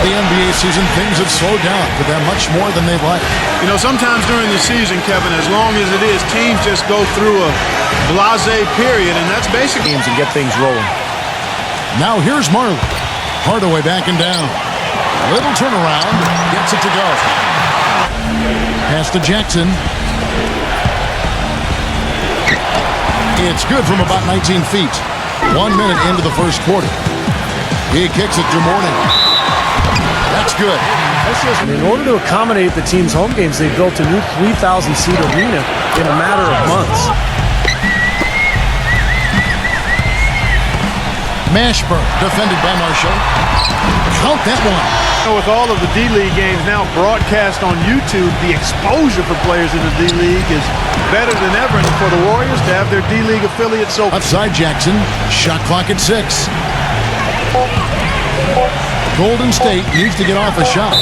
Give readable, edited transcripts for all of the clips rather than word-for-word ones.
the NBA season, things have slowed down for them much more than they'd like. You know, sometimes during the season, Kevin, as long as it is, teams just go through a blasé period, and that's basically and get things rolling. Now here's Marley. Hardaway backing down. Little turnaround. Gets it to go. Pass to Jackson. It's good from about 19 feet. 1 minute into the first quarter. He kicks it to Mourning. That's good. In order to accommodate the team's home games, they built a new 3,000-seat arena in a matter of months. Mashburn, defended by Marshall. Count that one. with all of the D-League games now broadcast on YouTube, the exposure for players in the D-League is better than ever. And for the Warriors to have their D-League affiliate so... Outside Jackson, shot clock at 6. Golden State needs to get off a shot.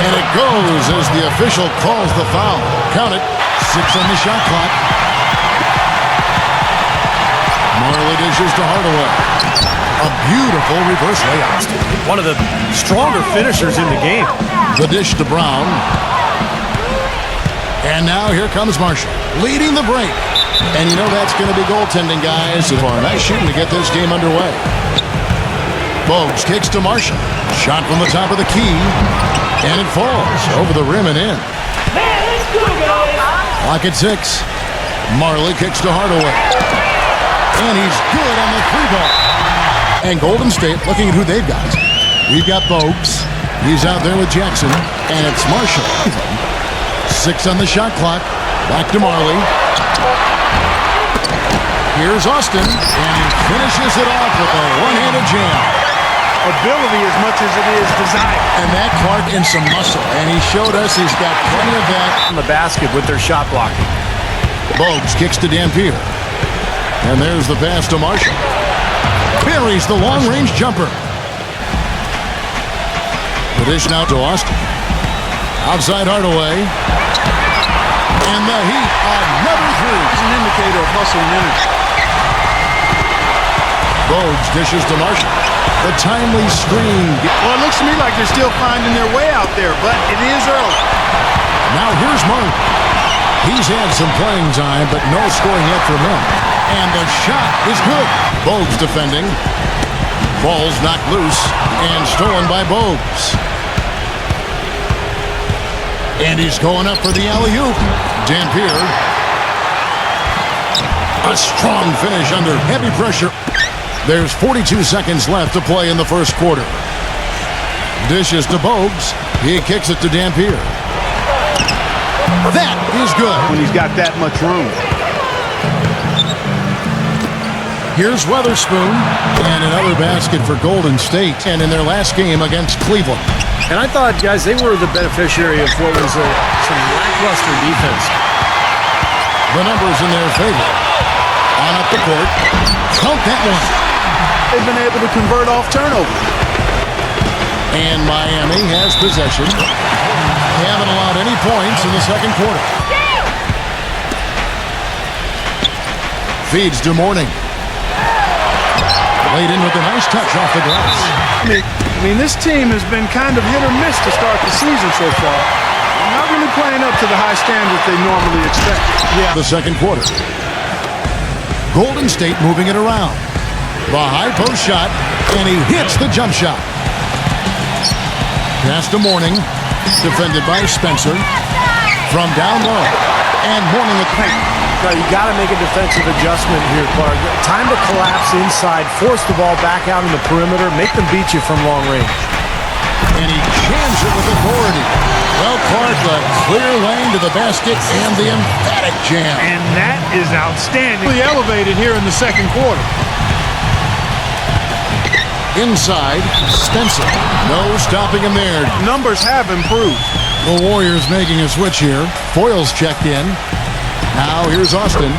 And it goes as the official calls the foul. Count it, 6 on the shot clock. Marley dishes to Hardaway. A beautiful reverse layup. One of the stronger finishers in the game. The dish to Brown. And now here comes Marshall, leading the break. And you know that's going to be goaltending, guys. Nice shooting to get this game underway. Bogues kicks to Marshall. Shot from the top of the key. And it falls over the rim and in. Clock at 6. Marley kicks to Hardaway. And he's good on the 3-ball. And Golden State looking at who they've got. We've got Bogues. He's out there with Jackson. And it's Marshall. 6 on the shot clock. Back to Marley. Here's Austin. And he finishes it off with a one-handed jam. Ability as much as it is desire. And that Clark in some muscle. And he showed us he's got plenty of that. On the basket with their shot blocking. Bogues kicks to Dampier. And there's the pass to Marshall. Buries the long-range jumper. The dish now to Austin. Outside Hardaway. And the Heat another three. It's an indicator of hustle and energy. Bogues dishes to Marshall. The timely screen. Well, it looks to me like they're still finding their way out there, but it is early. Now here's Marley. He's had some playing time, but no scoring yet from him. And the shot is good. Bogues defending. Ball's knocked loose and stolen by Bogues. And he's going up for the alley-oop. Dampier. A strong finish under heavy pressure. There's 42 seconds left to play in the first quarter. Dishes to Bogues. He kicks it to Dampier. That is good. When he's got that much room. Here's Weatherspoon, and another basket for Golden State, and in their last game against Cleveland. And I thought, guys, they were the beneficiary of what was some lackluster defense. The numbers in their favor. On up the court. Count that one. They've been able to convert off turnovers. And Miami has possession. They haven't allowed any points in the second quarter. Feeds to Mourning. Laid in with a nice touch off the glass. I mean, this team has been kind of hit or miss to start the season so far. Not really playing up to the high standards they normally expect. The second quarter. Golden State moving it around. The high post shot, and he hits the jump shot. Pass to Mourning. Defended by Spencer. From down low. And Mourning with paint. You got to make a defensive adjustment here, Clark. Time to collapse inside, force the ball back out in the perimeter, make them beat you from long range. And he jams it with authority. Well, Clark, a clear lane to the basket and the emphatic jam. And that is outstanding. Really elevated here in the second quarter. Inside, Spencer. No stopping him there. Numbers have improved. The Warriors making a switch here. Foyle's checked in. Now here's Austin.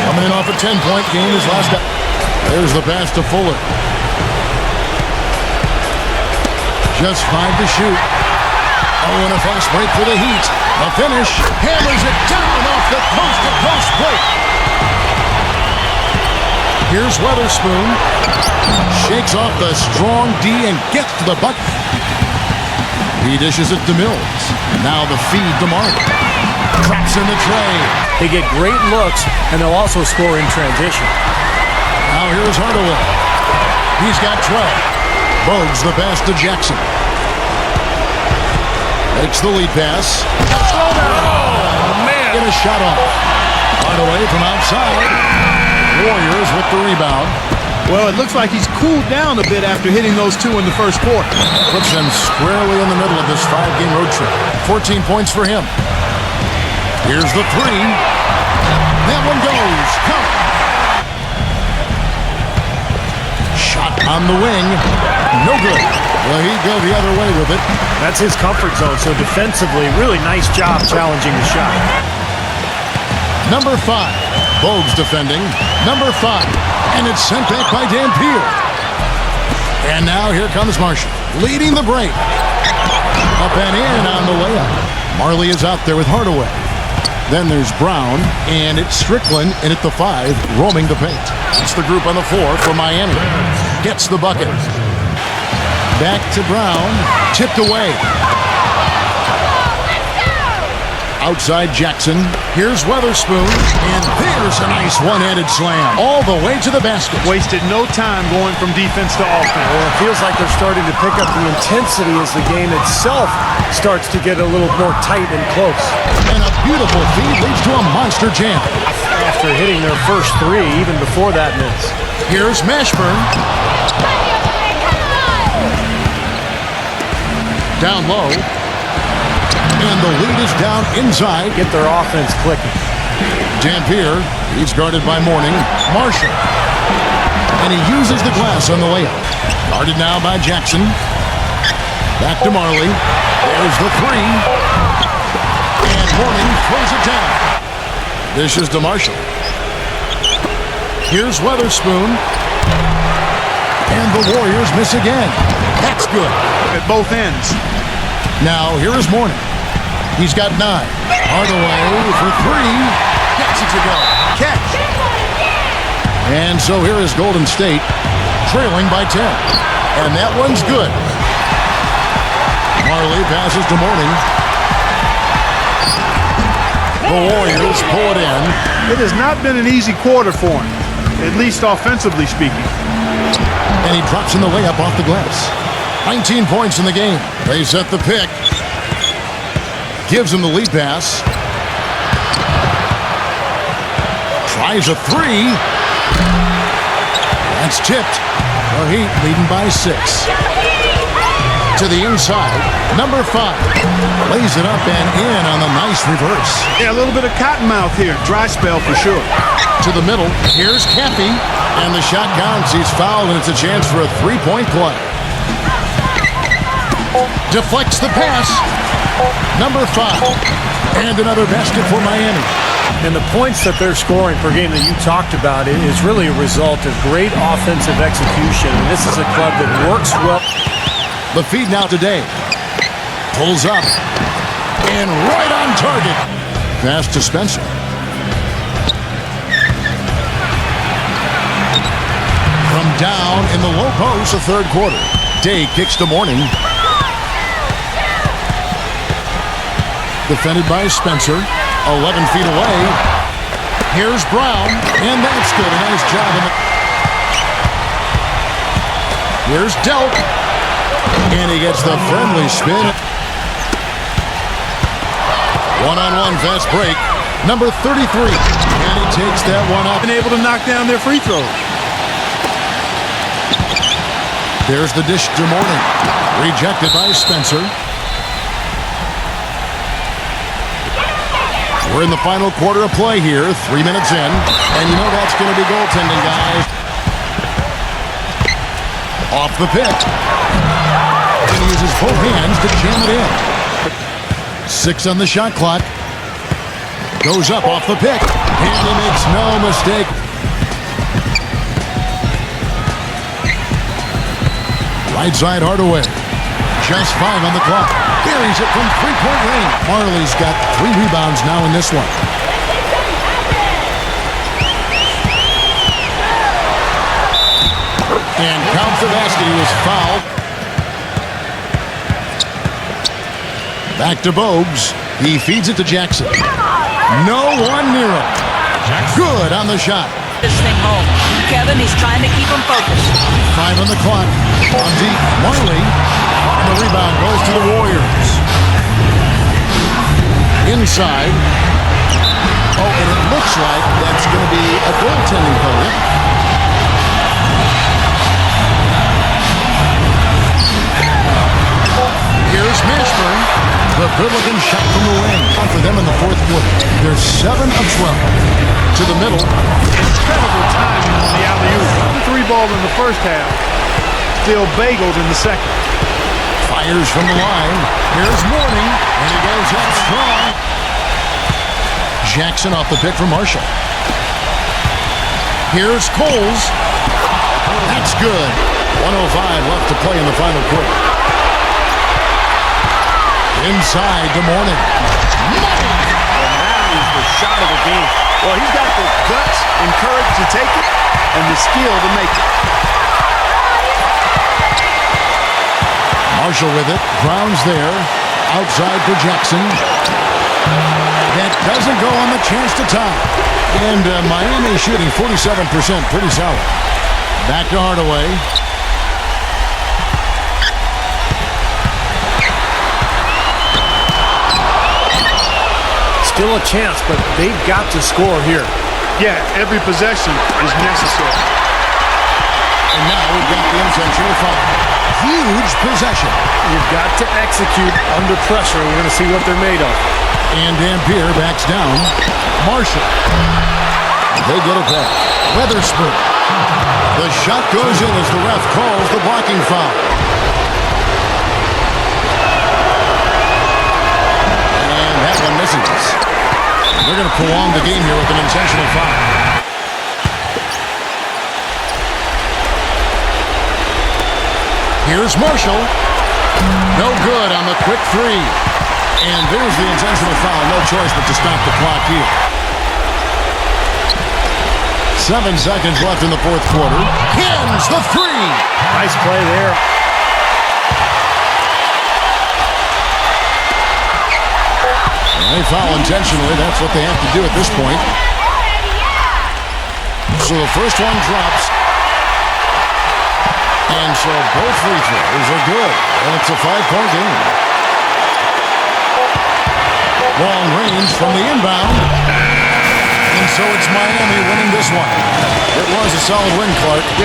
Coming in off a 10-point game his last up. There's the pass to Fuller. Just 5 to shoot. Oh, and a fast break for the Heat. A finish. Hammers it down off the post-to-post plate. Here's Weatherspoon. Shakes off the strong D and gets to the bucket. He dishes it to Mills. Now the feed to Martin. Traps in the tray. They get great looks, and they'll also score in transition. Now here's Hardaway. He's got 12. Bogues the pass to Jackson. Makes the lead pass. Oh, man. Get a shot off. Hardaway from outside. Warriors with the rebound. Well, it looks like he's cooled down a bit after hitting those two in the first quarter. Puts them squarely in the middle of this 5-game road trip. 14 points for him. Here's the three. That one goes. Count. Shot on the wing. No good. Well, he'd go the other way with it. That's his comfort zone, so defensively, really nice job challenging the shot. Number 5. Bogues defending. Number 5. And it's sent back by Dampier. And now here comes Marshall, leading the break. Up and in on the layup. Marley is out there with Hardaway. Then there's Brown, and it's Strickland in at the 5, roaming the paint. It's the group on the floor for Miami. Gets the bucket. Back to Brown. Tipped away. Outside Jackson. Here's Weatherspoon. And there's a nice one-handed slam. All the way to the basket. Wasted no time going from defense to offense. Well, it feels like they're starting to pick up the intensity as the game itself starts to get a little more tight and close. And a beautiful feed leads to a monster jam. After hitting their first three, even before that miss. Here's Mashburn. Down low. And the lead is down inside. Get their offense clicking. Dampier, he's guarded by Mourning. Marshall. And he uses the glass on the layup. Guarded now by Jackson. Back to Marley. There's the three. And Mourning throws it down. Dishes to Marshall. Here's Weatherspoon. And the Warriors miss again. That's good. At both ends. Now, here is Mourning. He's got 9. Hardaway for 3. Gets it to go. Catch. And so here is Golden State trailing by 10. And that one's good. Marley passes to Mourning. The Warriors pull it in. It has not been an easy quarter for him, at least offensively speaking. And he drops in the layup off the glass. 19 points in the game. They set the pick. Gives him the lead pass. Tries a 3. That's tipped. The Heat leading by 6. To the inside. Number 5. Lays it up and in on the nice reverse. Yeah, a little bit of cottonmouth here. Dry spell for sure. To the middle. Here's Cappy. And the shot counts. He's fouled, and it's a chance for a 3-point play. Deflects the pass. Number 5. And another basket for Miami. And the points that they're scoring per game that you talked about is really a result of great offensive execution. And this is a club that works well. The feed now today. Pulls up. And right on target. Pass to Spencer. From down in the low post, the third quarter. Day kicks to Mourning. Defended by Spencer. 11 feet away. Here's Brown. And that's good. A nice job. Here's Delk. And he gets the friendly spin. One-on-one fast break. Number 33. And he takes that one up. Been able to knock down their free throws. There's the dish to Mourning. Rejected by Spencer. We're in the final quarter of play here. 3 minutes in. And you know that's going to be goaltending, guys. Off the pick. And he uses both hands to jam it in. 6 on the shot clock. Goes up off the pick. And he makes no mistake. Right side Hardaway. Just 5 on the clock. Buries it from three-point range. Marley's got 3 rebounds now in this one. And counts the basket. He was fouled. Back to Bogues. He feeds it to Jackson. No one near him. Good on the shot. This thing home. Kevin, he's trying to keep him focused. 5 on the clock. On deep, Marley. And the rebound goes to the Warriors. Inside. Oh, and it looks like that's going to be a goaltending call. Here's Mashburn. The good-looking shot from the wing. For them in the fourth quarter. They're 7 of 12. To the middle. Incredible timing on the alley-oop. 3 ball in the first half. Still bageled in the second. Fires from the line. Here's Mourning. And he goes up strong. Jackson off the pick from Marshall. Here's Coles. That's good. 1:05 left to play in the final quarter. Inside to Mourning. That is the shot of the game. Well, he's got the guts and courage to take it and the skill to make it. Marshall with it. Brown's there. Outside for Jackson. That doesn't go on the chance to tie. And Miami shooting 47%. Pretty solid. Back to Hardaway. Still a chance, but they've got to score here. Yeah, every possession is necessary. And now we've got the intentional foul. Huge possession. You've got to execute under pressure. We're going to see what they're made of. And Dampier backs down. Marshall. They get it back. Weatherspoon. The shot goes in as the ref calls the blocking foul. And that one misses. They're going to prolong the game here with an intentional foul. Here's Marshall. No good on the quick three. And there's the intentional foul. No choice but to stop the clock here. 7 seconds left in the fourth quarter. Hins the three. Nice play there. And they foul intentionally. That's what they have to do at this point. So the first one drops. And so both free throws are good. And it's a 5-point game. Long range from the inbound. And so it's Miami winning this one. It was a solid win, Clark.